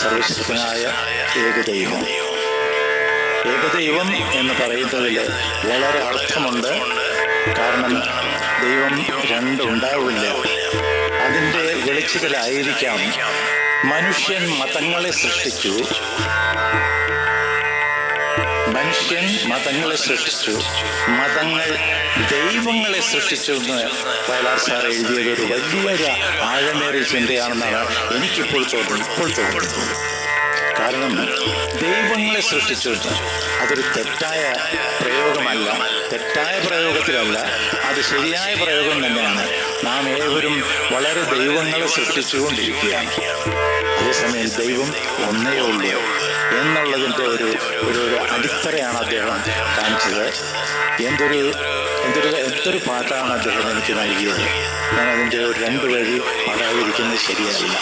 സർവശക്തനായ ഏകദൈവം. ഏകദൈവം എന്ന് പറയുന്നതിൽ വളരെ അർത്ഥമുണ്ട്. കാരണം ദൈവം രണ്ടുണ്ടാവില്ല. അതിൻ്റെ വെളിച്ചത്തിലായിരിക്കാം മനുഷ്യൻ മതങ്ങളെ സൃഷ്ടിച്ചു. മതങ്ങൾ ദൈവങ്ങളെ സൃഷ്ടിച്ചു എന്ന് വയലാർ സാർ എഴുതിയത് ഒരു വലിയൊരു ആഴമേറിയ ചിന്തയാണെന്നാണ് എനിക്കിപ്പോൾ തോന്നുന്നത്. കാരണം ദൈവങ്ങളെ സൃഷ്ടിച്ചു അതൊരു തെറ്റായ പ്രയോഗമല്ല, തെറ്റായ പ്രയോഗത്തിലല്ല, അത് ശരിയായ പ്രയോഗം തന്നെയാണ്. നാം ഏവരും വളരെ ദൈവങ്ങളെ സൃഷ്ടിച്ചുകൊണ്ടിരിക്കുകയാണ്. അതേസമയം ദൈവം ഒന്നേ ഉള്ളൂ എന്നുള്ളതിൻ്റെ ഒരു അടിത്തറയാണ് അദ്ദേഹം കാണിച്ചത്. എന്തൊരു പാട്ടാണ് അദ്ദേഹം എനിക്ക് നൽകിയത്. ഞാൻ അതിൻ്റെ ഒരു 2 വരി പാടാതിരിക്കുന്നത് ശരിയല്ല.